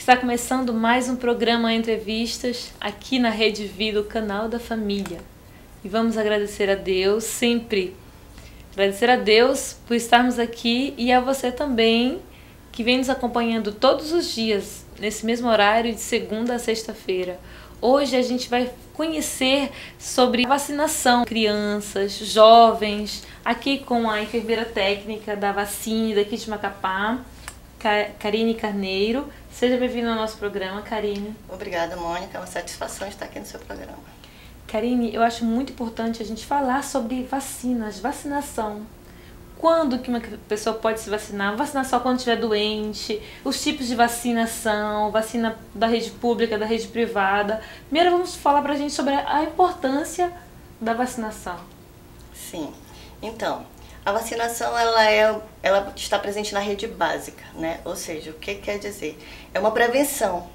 Está começando mais um programa Entrevistas aqui na Rede Vida, o canal da família. E vamos agradecer a Deus sempre. Agradecer a Deus por estarmos aqui e a você também que vem nos acompanhando todos os dias, nesse mesmo horário de segunda a sexta-feira. Hoje a gente vai conhecer sobre vacinação, crianças, jovens, aqui com a enfermeira técnica da Vacine daqui de Macapá, Karine Carneiro. Seja bem-vinda ao nosso programa, Karine. Obrigada, Mônica. É uma satisfação estar aqui no seu programa. Karine, eu acho muito importante a gente falar sobre vacinas, vacinação. Quando que uma pessoa pode se vacinar? Vacinar só quando estiver doente? Os tipos de vacinação, vacina da rede pública, da rede privada. Primeiro vamos falar pra gente sobre a importância da vacinação. Sim. Então, a vacinação ela está presente na rede básica, né? Ou seja, o que quer dizer? É uma prevenção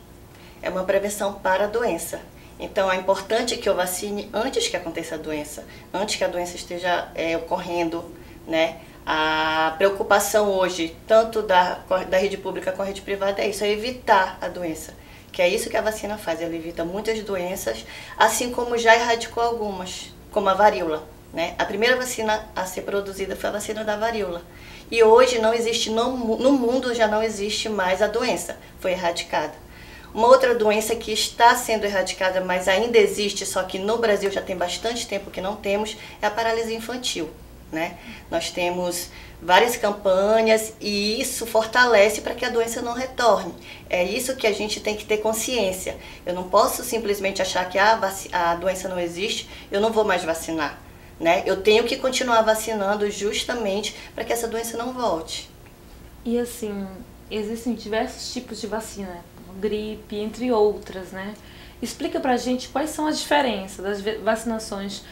para a doença. Então é importante que eu vacine antes que aconteça a doença, antes que a doença esteja ocorrendo, né? A preocupação hoje, tanto da rede pública com a rede privada, é isso, é evitar a doença. Que é isso que a vacina faz, ela evita muitas doenças, assim como já erradicou algumas, como a varíola. Né? A primeira vacina a ser produzida foi a vacina da varíola. E hoje não existe, no mundo já não existe mais a doença, foi erradicada. Uma outra doença que está sendo erradicada, mas ainda existe, só que no Brasil já tem bastante tempo que não temos, é a paralisia infantil. Né? Nós temos várias campanhas e isso fortalece para que a doença não retorne. É isso que a gente tem que ter consciência. Eu não posso simplesmente achar que a doença não existe, eu não vou mais vacinar. Né? Eu tenho que continuar vacinando justamente para que essa doença não volte. E assim, existem diversos tipos de vacina, gripe, entre outras, né? Explica pra gente quais são as diferenças das vacinações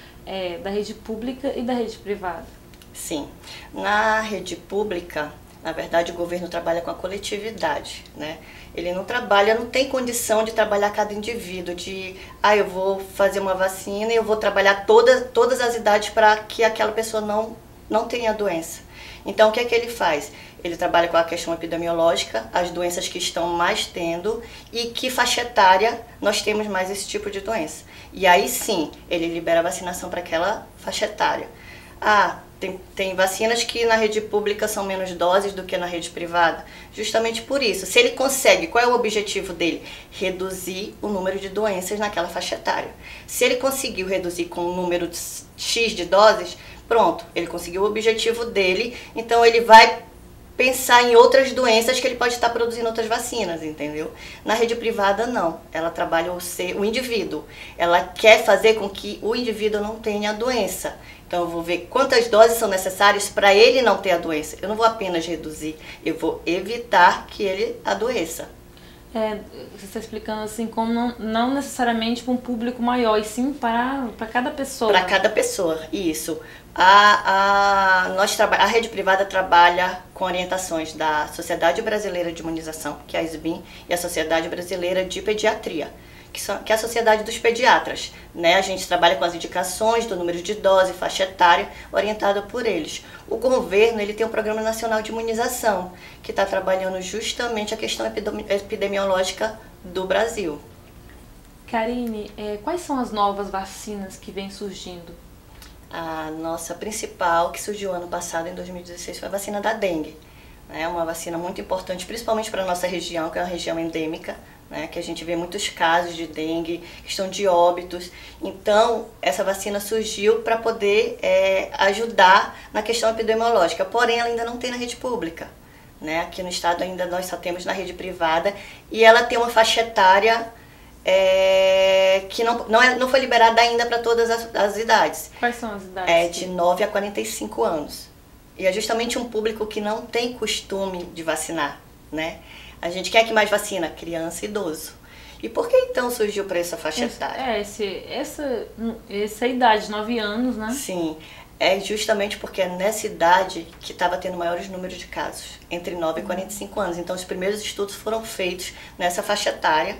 da rede pública e da rede privada. Sim, na rede pública, na verdade o governo trabalha com a coletividade, né? Ele não tem condição de trabalhar cada indivíduo, eu vou fazer uma vacina e eu vou trabalhar todas as idades para que aquela pessoa não tenha doença. Então o que é que ele faz? Ele trabalha com a questão epidemiológica, as doenças que estão mais tendo e que faixa etária nós temos mais esse tipo de doença. E aí sim, ele libera a vacinação para aquela faixa etária. Tem vacinas que na rede pública são menos doses do que na rede privada, justamente por isso. Se ele consegue, qual é o objetivo dele? Reduzir o número de doenças naquela faixa etária. Se ele conseguiu reduzir com um número X de doses, pronto, ele conseguiu o objetivo dele, então ele vai pensar em outras doenças que ele pode estar produzindo outras vacinas, entendeu? Na rede privada, não. Ela trabalha o indivíduo. Ela quer fazer com que o indivíduo não tenha a doença. Então, eu vou ver quantas doses são necessárias para ele não ter a doença. Eu não vou apenas reduzir, eu vou evitar que ele adoeça. Você está explicando assim, como não necessariamente para um público maior, e sim para cada pessoa. Para cada pessoa, isso. A rede privada trabalha com orientações da Sociedade Brasileira de Imunização, que é a SBIM, e a Sociedade Brasileira de Pediatria, que é a Sociedade dos Pediatras. Né? A gente trabalha com as indicações do número de dose, faixa etária, orientada por eles. O governo ele tem um Programa Nacional de Imunização, que está trabalhando justamente a questão epidemiológica do Brasil. Karine, quais são as novas vacinas que vêm surgindo? A nossa principal, que surgiu ano passado, em 2016, foi a vacina da dengue. É uma vacina muito importante, principalmente para a nossa região, que é uma região endêmica, né, que a gente vê muitos casos de dengue, questão de óbitos. Então, essa vacina surgiu para poder ajudar na questão epidemiológica, porém ela ainda não tem na rede pública. Né? Aqui no estado ainda nós só temos na rede privada e ela tem uma faixa etária que não foi liberada ainda para todas as idades. Quais são as idades? De 9 a 45 anos. E é justamente um público que não tem costume de vacinar, né? A gente quer que mais vacina? Criança e idoso. E por que então surgiu para essa faixa etária? Essa idade, 9 anos, né? Sim, é justamente porque é nessa idade que estava tendo maiores números de casos, entre 9 e 45 anos. Então os primeiros estudos foram feitos nessa faixa etária,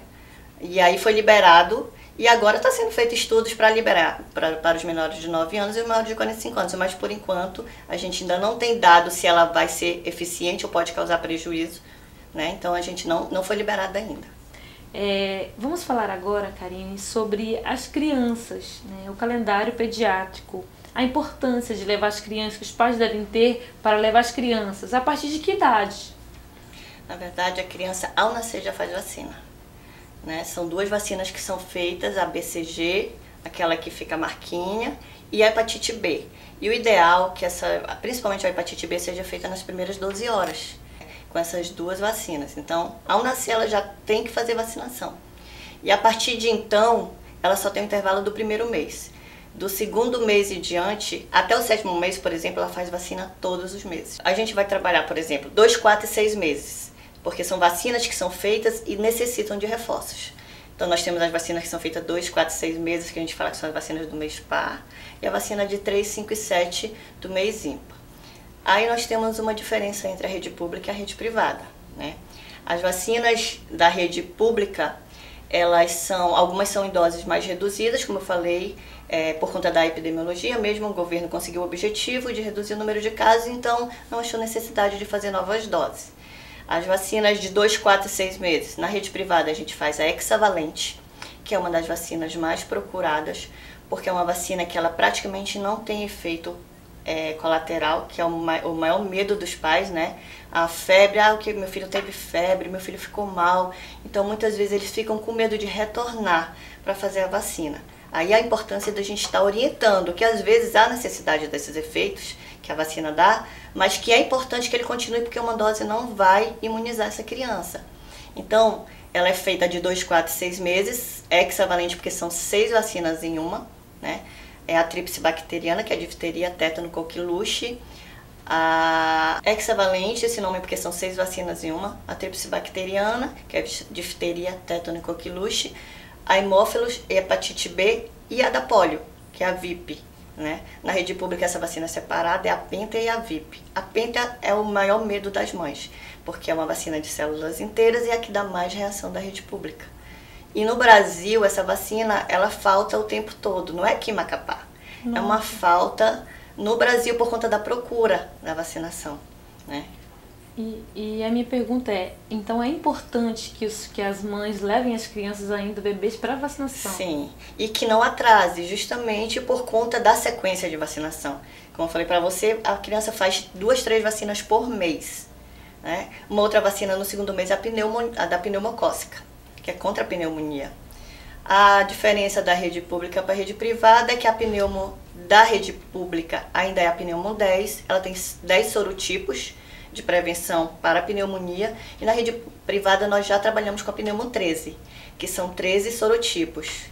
e aí foi liberado, e agora está sendo feito estudos para liberar para os menores de 9 anos e os maiores de 45 anos. Mas por enquanto a gente ainda não tem dado se ela vai ser eficiente ou pode causar prejuízo né? Então a gente não foi liberada ainda. Vamos falar agora, Karine, sobre as crianças, né? O calendário pediátrico, a importância de levar as crianças, que os pais devem ter para levar as crianças, a partir de que idade? Na verdade, a criança ao nascer já faz vacina, né? São 2 vacinas que são feitas, a BCG, aquela que fica a marquinha, e a hepatite B. E o ideal é que principalmente a hepatite B seja feita nas primeiras 12 horas, com essas 2 vacinas. Então, ao nascer ela já tem que fazer vacinação. E a partir de então, ela só tem o intervalo do 1º mês. Do 2º mês e diante, até o 7º mês, por exemplo, ela faz vacina todos os meses. A gente vai trabalhar, por exemplo, 2, 4 e 6 meses, porque são vacinas que são feitas e necessitam de reforços. Então, nós temos as vacinas que são feitas 2, 4 e 6 meses, que a gente fala que são as vacinas do mês par, e a vacina de 3, 5 e 7 do mês ímpar. Aí nós temos uma diferença entre a rede pública e a rede privada, né? As vacinas da rede pública, algumas são em doses mais reduzidas, como eu falei, por conta da epidemiologia mesmo, o governo conseguiu o objetivo de reduzir o número de casos, então não achou necessidade de fazer novas doses. As vacinas de 2, 4 e 6 meses, na rede privada a gente faz a hexavalente, que é uma das vacinas mais procuradas, porque é uma vacina que ela praticamente não tem efeito colateral, que é o maior medo dos pais, né? A febre, meu filho teve febre, meu filho ficou mal. Então muitas vezes eles ficam com medo de retornar para fazer a vacina. Aí a importância da gente estar orientando, que às vezes há necessidade desses efeitos que a vacina dá, mas que é importante que ele continue, porque uma dose não vai imunizar essa criança. Então, ela é feita de 2, 4 e 6 meses, hexavalente porque são 6 vacinas em uma, né? É a tríplice bacteriana, que é a difteria, tétano, coqueluche. A hexavalente, esse nome é porque são 6 vacinas em uma. A tríplice bacteriana, que é a difteria, tétano e coqueluche. A hemófilos, hepatite B e a da polio, que é a VIP, né? Na rede pública essa vacina é separada, é a penta e a VIP. A penta é o maior medo das mães, porque é uma vacina de células inteiras e é a que dá mais reação da rede pública. E no Brasil, essa vacina, ela falta o tempo todo, não é aqui em Macapá. Nossa. É uma falta no Brasil por conta da procura da vacinação, né? E a minha pergunta então é importante que as mães levem as crianças ainda, bebês, para vacinação? Sim, e que não atrase, justamente por conta da sequência de vacinação. Como eu falei para você, a criança faz 2, 3 vacinas por mês, né? Uma outra vacina no 2º mês é a da pneumocócica, que é contra a pneumonia. A diferença da rede pública para a rede privada é que a pneumo da rede pública ainda é a pneumo 10, ela tem 10 sorotipos de prevenção para a pneumonia, e na rede privada nós já trabalhamos com a pneumo 13, que são 13 sorotipos.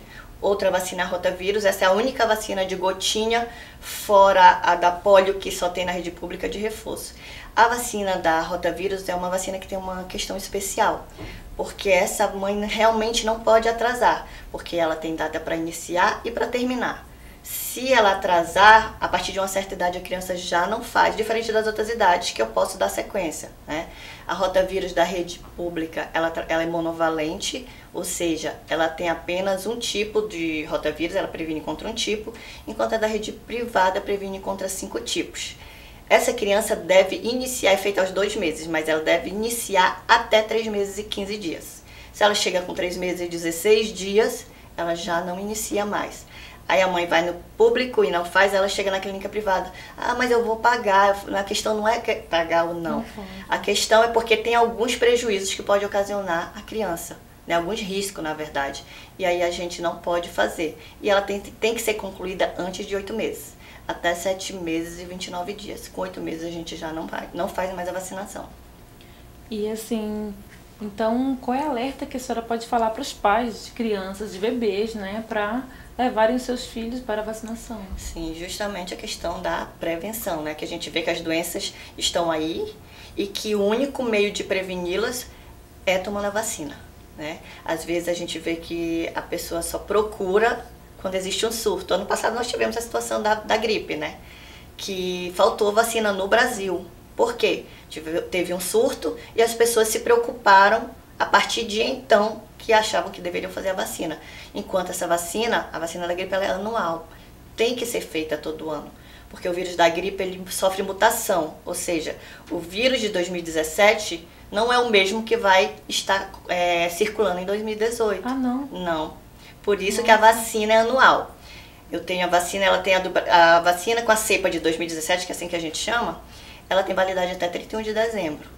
Outra vacina é a rotavírus, essa é a única vacina de gotinha, fora a da polio, que só tem na rede pública de reforço. A vacina da rotavírus é uma vacina que tem uma questão especial, porque essa mãe realmente não pode atrasar, porque ela tem data para iniciar e para terminar. Se ela atrasar, a partir de uma certa idade a criança já não faz, diferente das outras idades que eu posso dar sequência, né? A rotavírus da rede pública, ela é monovalente, ou seja, ela tem apenas um tipo de rotavírus, ela previne contra um tipo, enquanto a da rede privada previne contra 5 tipos. Essa criança deve iniciar, é feita aos 2 meses, mas ela deve iniciar até 3 meses e 15 dias. Se ela chega com 3 meses e 16 dias, ela já não inicia mais. Aí a mãe vai no público e não faz, ela chega na clínica privada. Ah, mas eu vou pagar. A questão não é pagar ou não. A questão é porque tem alguns prejuízos que pode ocasionar a criança, né? Alguns riscos, na verdade. E aí a gente não pode fazer. E ela tem que ser concluída antes de 8 meses. Até 7 meses e 29 dias. Com 8 meses a gente já não faz mais a vacinação. E assim, então qual é a alerta que a senhora pode falar para os pais de crianças, de bebês, né? Para levarem os seus filhos para a vacinação? Sim, justamente a questão da prevenção, né? Que a gente vê que as doenças estão aí e que o único meio de preveni-las é tomando a vacina, né? Às vezes a gente vê que a pessoa só procura quando existe um surto. Ano passado nós tivemos a situação da gripe, né? Que faltou vacina no Brasil. Por quê? Teve um surto e as pessoas se preocuparam a partir de então que achavam que deveriam fazer a vacina. Enquanto essa vacina, a vacina da gripe, ela é anual. Tem que ser feita todo ano. Porque o vírus da gripe, ele sofre mutação. Ou seja, o vírus de 2017 não é o mesmo que vai estar circulando em 2018. Ah, não? Não. Por isso que a vacina é anual. Eu tenho a vacina, ela tem a vacina com a cepa de 2017, que é assim que a gente chama, ela tem validade até 31 de dezembro.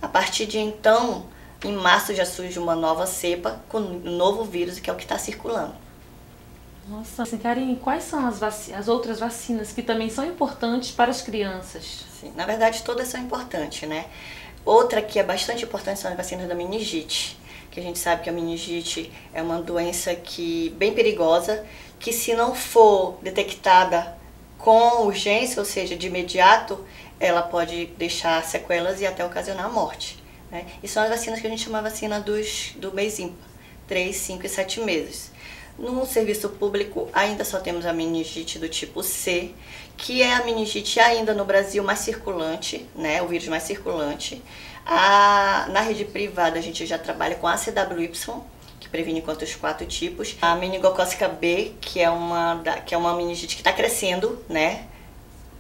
A partir de então, em março já surge uma nova cepa com um novo vírus, que é o que está circulando. Nossa, assim, Karine, quais são as outras vacinas que também são importantes para as crianças? Sim, na verdade, todas são importantes, né? Outra que é bastante importante são as vacinas da meningite, que a gente sabe que a meningite é uma doença bem perigosa, que se não for detectada com urgência, ou seja, de imediato, ela pode deixar sequelas e até ocasionar a morte, né? E são as vacinas que a gente chama de vacina do mês ímpar, 3, 5 e 7 meses. No serviço público ainda só temos a meningite do tipo C, que é a meningite ainda no Brasil mais circulante, né? O vírus mais circulante. Na rede privada a gente já trabalha com a ACWY, que previne contra os 4 tipos. A meningocócica B, que é uma meningite que está crescendo, né?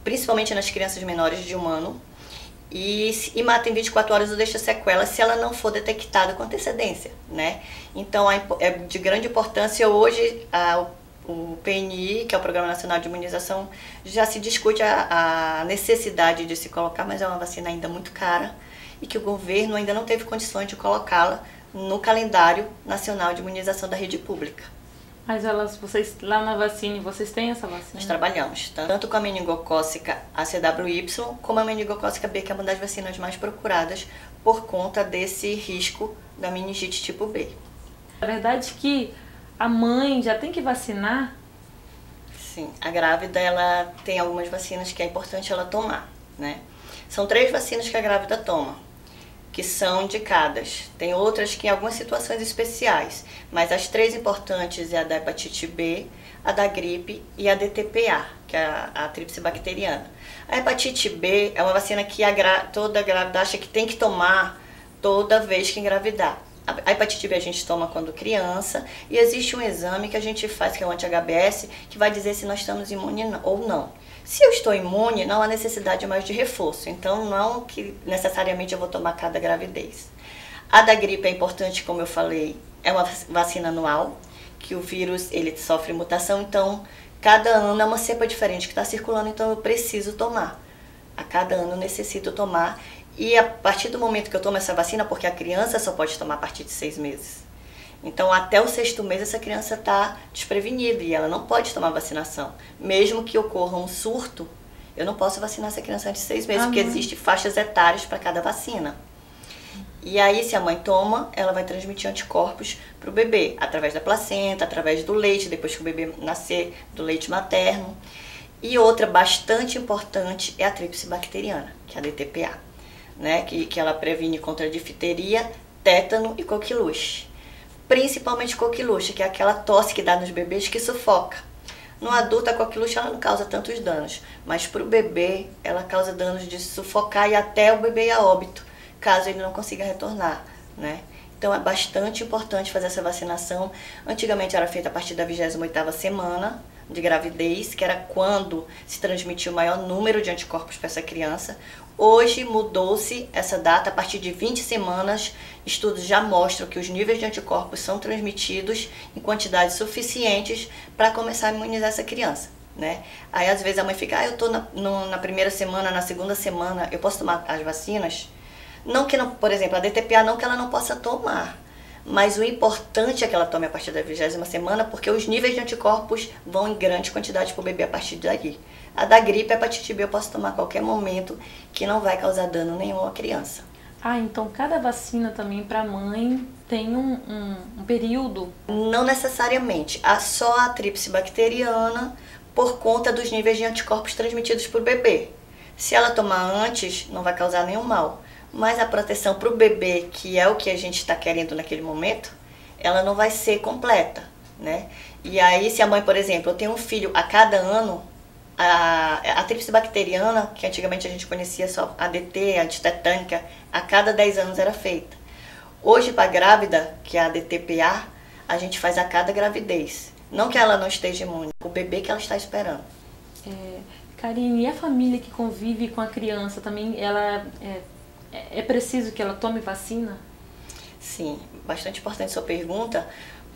Principalmente nas crianças menores de 1 ano. E mata em 24 horas ou deixa sequela se ela não for detectada com antecedência, né? Então é de grande importância hoje o PNI, que é o Programa Nacional de Imunização, já se discute a necessidade de se colocar, mas é uma vacina ainda muito cara e que o governo ainda não teve condições de colocá-la no calendário nacional de imunização da rede pública. Mas vocês lá na vacina, vocês têm essa vacina? Nós trabalhamos tanto com a meningocócica ACWY como a meningocócica B, que é uma das vacinas mais procuradas por conta desse risco da meningite tipo B. É verdade que a mãe já tem que vacinar? Sim, a grávida ela tem algumas vacinas que é importante ela tomar, né? São 3 vacinas que a grávida toma, que são indicadas. Tem outras que em algumas situações especiais, mas as 3 importantes é a da hepatite B, a da gripe e a DTPA, que é a tríplice bacteriana. A hepatite B é uma vacina que toda grávida acha que tem que tomar toda vez que engravidar. A hepatite B a gente toma quando criança e existe um exame que a gente faz, que é o anti-HBS, que vai dizer se nós estamos imunes ou não. Se eu estou imune, não há necessidade mais de reforço, então não que necessariamente eu vou tomar cada gravidez. A da gripe é importante, como eu falei, é uma vacina anual, que o vírus ele sofre mutação, então cada ano é uma cepa diferente que está circulando, então eu preciso tomar. A cada ano eu necessito tomar, e a partir do momento que eu tomo essa vacina, porque a criança só pode tomar a partir de 6 meses. Então, até o 6º mês, essa criança está desprevenida e ela não pode tomar vacinação. Mesmo que ocorra um surto, eu não posso vacinar essa criança antes de 6 meses, porque existem faixas etárias para cada vacina. E aí, se a mãe toma, ela vai transmitir anticorpos para o bebê, através da placenta, através do leite, depois que o bebê nascer, do leite materno. E outra bastante importante é a tríplice bacteriana, que é a DTPA, né? Que ela previne contra a difteria, tétano e coqueluche. Principalmente coqueluche, que é aquela tosse que dá nos bebês que sufoca. No adulto, a coqueluche ela não causa tantos danos, mas para o bebê ela causa danos de sufocar e até o bebê ir a óbito, caso ele não consiga retornar, né? Então é bastante importante fazer essa vacinação. Antigamente era feita a partir da 28ª semana de gravidez, que era quando se transmitia o maior número de anticorpos para essa criança. Hoje mudou-se essa data, a partir de 20 semanas, estudos já mostram que os níveis de anticorpos são transmitidos em quantidades suficientes para começar a imunizar essa criança, né? Aí às vezes a mãe fica, eu estou na primeira semana, na segunda semana, eu posso tomar as vacinas? Não que, não, por exemplo, a DTPA não que ela não possa tomar, mas o importante é que ela tome a partir da 20ª semana, porque os níveis de anticorpos vão em grande quantidade para o bebê a partir daí. A da gripe, a hepatite B eu posso tomar a qualquer momento, que não vai causar dano nenhum à criança. Ah, então cada vacina também para a mãe tem um período? Não necessariamente. Só a tríplice bacteriana, por conta dos níveis de anticorpos transmitidos para o bebê. Se ela tomar antes, não vai causar nenhum mal. Mas a proteção para o bebê, que é o que a gente está querendo naquele momento, ela não vai ser completa, né? E aí, se a mãe, por exemplo, eu tenho um filho a cada ano, a tríplice bacteriana, que antigamente a gente conhecia só a DT, a antitetânica, a cada 10 anos era feita. Hoje, para a grávida, que é a DTPA, a gente faz a cada gravidez. Não que ela não esteja imune, o bebê que ela está esperando. Karine, e a família que convive com a criança também, ela é preciso que ela tome vacina? Sim, bastante importante sua pergunta,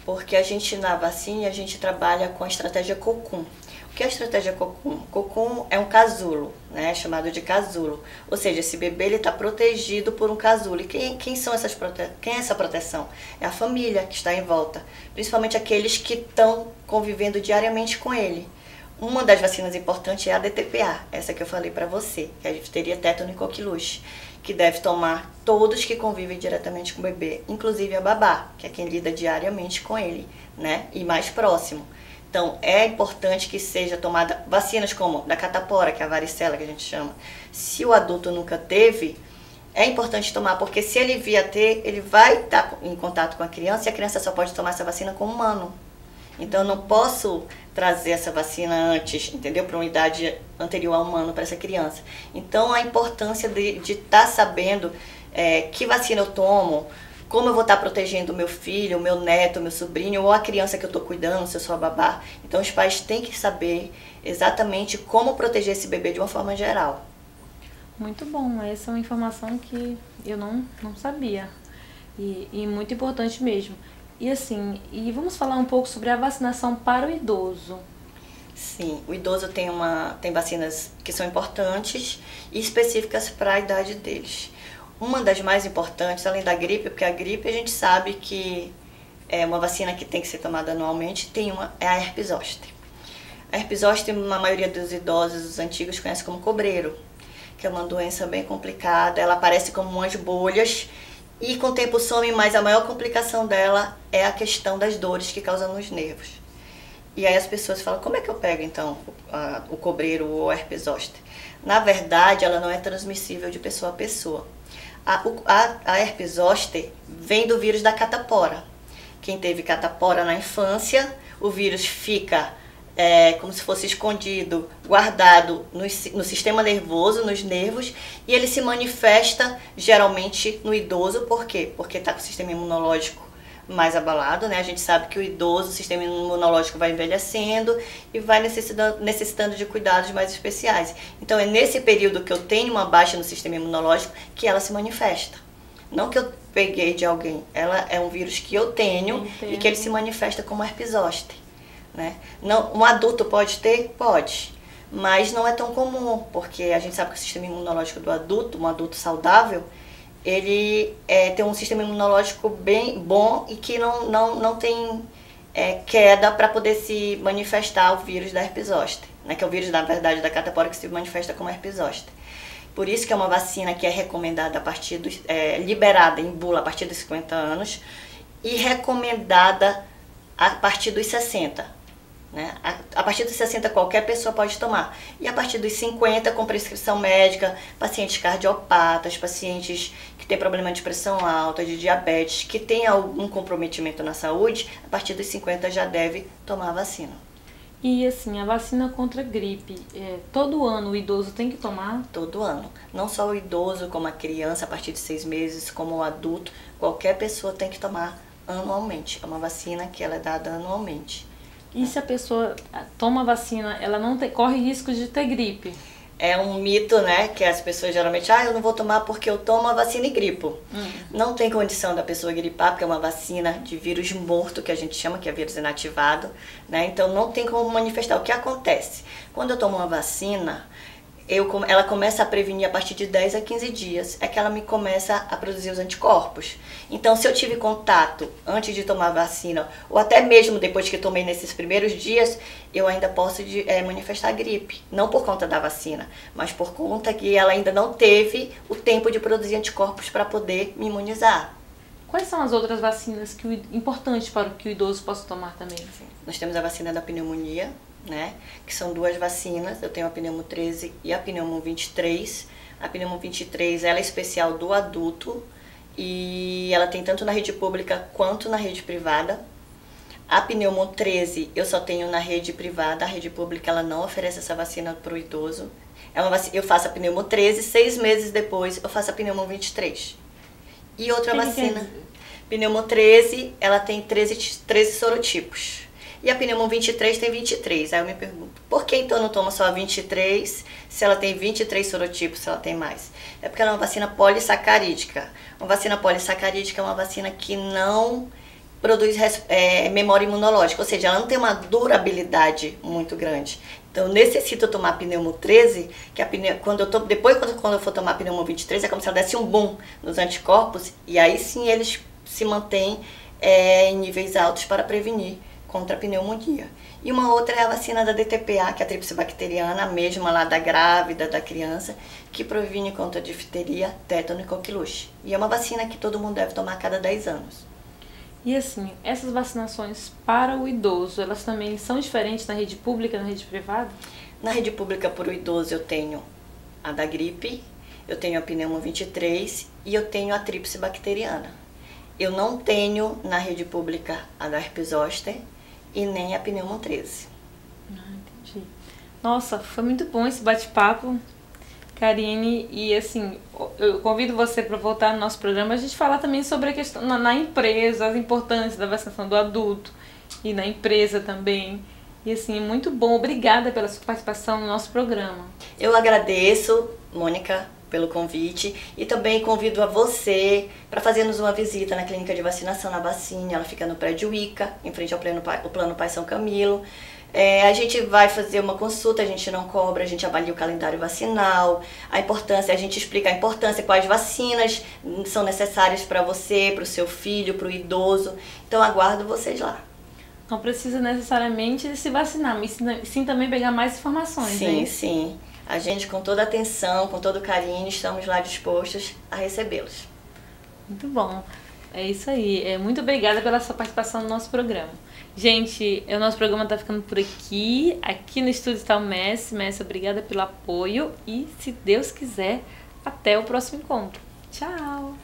porque a gente na vacina, a gente trabalha com a estratégia COCUM. O que é a estratégia COCUM? COCUM é um casulo, né, chamado de casulo. Ou seja, esse bebê está protegido por um casulo. E quem é essa proteção? É a família que está em volta, principalmente aqueles que estão convivendo diariamente com ele. Uma das vacinas importantes é a DTPA, essa que eu falei para você, que é a difteria, tétano e coqueluche, que deve tomar todos que convivem diretamente com o bebê, inclusive a babá, que é quem lida diariamente com ele, né, e mais próximo. Então, é importante que seja tomada vacinas como da catapora, que é a varicela que a gente chama. Se o adulto nunca teve, é importante tomar, porque se ele vir a ter, ele vai estar em contato com a criança e a criança só pode tomar essa vacina com um humano. Então, eu não posso trazer essa vacina antes, entendeu? Para uma idade anterior a um ano para essa criança. Então, a importância de estar sabendo que vacina eu tomo, como eu vou estar protegendo o meu filho, o meu neto, o meu sobrinho, ou a criança que eu estou cuidando, se eu sou a babá. Então, os pais têm que saber exatamente como proteger esse bebê de uma forma geral. Muito bom, essa é uma informação que eu não sabia. E muito importante mesmo. E assim, vamos falar um pouco sobre a vacinação para o idoso. Sim, o idoso tem vacinas que são importantes e específicas para a idade deles. Uma das mais importantes, além da gripe, porque a gripe a gente sabe que é uma vacina que tem que ser tomada anualmente, é a herpes zoster. A herpes zoster, a maioria dos idosos, os antigos, conhece como cobreiro, que é uma doença bem complicada, ela aparece como umas bolhas e com o tempo some, mas a maior complicação dela é a questão das dores que causam nos nervos. E aí as pessoas falam, como é que eu pego então o cobreiro ou a herpes zoster? Na verdade, ela não é transmissível de pessoa a pessoa. A herpes zoster vem do vírus da catapora. Quem teve catapora na infância, o vírus fica como se fosse escondido, guardado no sistema nervoso, nos nervos, e ele se manifesta geralmente no idoso. Por quê? Porque está com o sistema imunológico mais abalado, né? A gente sabe que o idoso, o sistema imunológico vai envelhecendo e vai necessitando de cuidados mais especiais. Então é nesse período que eu tenho uma baixa no sistema imunológico que ela se manifesta. Não que eu peguei de alguém, ela é um vírus que eu tenho e que ele se manifesta como herpes zoster, né? Não, um adulto pode ter? Pode, mas não é tão comum, porque a gente sabe que o sistema imunológico do adulto, um adulto saudável, ele tem um sistema imunológico bem bom e que não tem queda para poder se manifestar o vírus da herpes zoster, né? Que é o vírus, na verdade, da catapora que se manifesta como herpes zoster. Por isso que é uma vacina que é recomendada liberada em bula a partir dos 50 anos e recomendada a partir dos 60. Né? A partir dos 60 qualquer pessoa pode tomar. E a partir dos 50 com prescrição médica, pacientes cardiopatas, pacientes que têm problema de pressão alta, de diabetes, que têm algum comprometimento na saúde, a partir dos 50 já deve tomar a vacina. E assim, a vacina contra a gripe, todo ano o idoso tem que tomar? Todo ano. Não só o idoso, como a criança a partir de 6 meses, como o adulto, qualquer pessoa tem que tomar anualmente. É uma vacina que ela é dada anualmente. E se a pessoa toma a vacina, ela não corre risco de ter gripe? É um mito, né, que as pessoas geralmente, eu não vou tomar porque eu tomo a vacina e gripo. Não tem condição da pessoa gripar, porque é uma vacina de vírus morto, que a gente chama, que é vírus inativado, né, então não tem como manifestar. O que acontece? Quando eu tomo uma vacina, ela começa a prevenir a partir de 10 a 15 dias, é que ela me começa a produzir os anticorpos. Então, se eu tive contato antes de tomar a vacina, ou até mesmo depois que tomei nesses primeiros dias, eu ainda posso manifestar gripe. Não por conta da vacina, mas por conta que ela ainda não teve o tempo de produzir anticorpos para poder me imunizar. Quais são as outras vacinas importantes para que o idoso possa tomar também? Sim. Nós temos a vacina da pneumonia, né, que são 2 vacinas. Eu tenho a Pneumo 13 e a Pneumo 23. A Pneumo 23 ela é especial do adulto e ela tem tanto na rede pública quanto na rede privada. A Pneumo 13 eu só tenho na rede privada, a rede pública ela não oferece essa vacina para o idoso. Eu faço a Pneumo 13, 6 meses depois eu faço a Pneumo 23. E outra vacina, Pneumo 13, ela tem 13 sorotipos. e a pneumo 23 tem 23. Aí eu me pergunto, por que então não toma só a 23 se ela tem 23 sorotipos, se ela tem mais? É porque ela é uma vacina polissacarídica. Uma vacina polissacarídica é uma vacina que não produz memória imunológica, ou seja, ela não tem uma durabilidade muito grande. Então, necessito tomar a pneumo 13, que quando eu for tomar a pneumo 23, é como se ela desse um boom nos anticorpos, e aí sim eles se mantêm em níveis altos para prevenir contra a pneumonia. E uma outra é a vacina da DTPA, que é a tríplice bacteriana, a mesma lá da grávida, da criança, que previne contra a difteria, tétano e coqueluche. E é uma vacina que todo mundo deve tomar a cada 10 anos. E assim, essas vacinações para o idoso, elas também são diferentes na rede pública e na rede privada? Na rede pública para o idoso eu tenho a da gripe, eu tenho a pneumo 23 e eu tenho a tríplice bacteriana. Eu não tenho na rede pública a da herpes zoster e nem a pneumo 13. Entendi. Nossa, foi muito bom esse bate-papo, Karine, e assim, eu convido você para voltar no nosso programa, a gente falar também sobre a questão na empresa, as importâncias da vacinação do adulto e na empresa também. E assim, muito bom, obrigada pela sua participação no nosso programa. Eu agradeço, Mônica, pelo convite e também convido a você para fazermos uma visita na clínica de vacinação na Vacine. Ela fica no prédio ICA, em frente ao Plano Pai São Camilo. A gente vai fazer uma consulta, a gente não cobra, a gente avalia o calendário vacinal, a importância, a gente explica a importância, quais vacinas são necessárias para você, para o seu filho, para o idoso. Então aguardo vocês lá. Não precisa necessariamente se vacinar, mas sim também pegar mais informações. Sim, hein? sim. A gente, com toda atenção, com todo carinho, estamos lá dispostos a recebê-los. Muito bom. É isso aí. Muito obrigada pela sua participação no nosso programa. Gente, o nosso programa está ficando por aqui. Aqui no estúdio está o Messi. Messi, obrigada pelo apoio. E, se Deus quiser, até o próximo encontro. Tchau!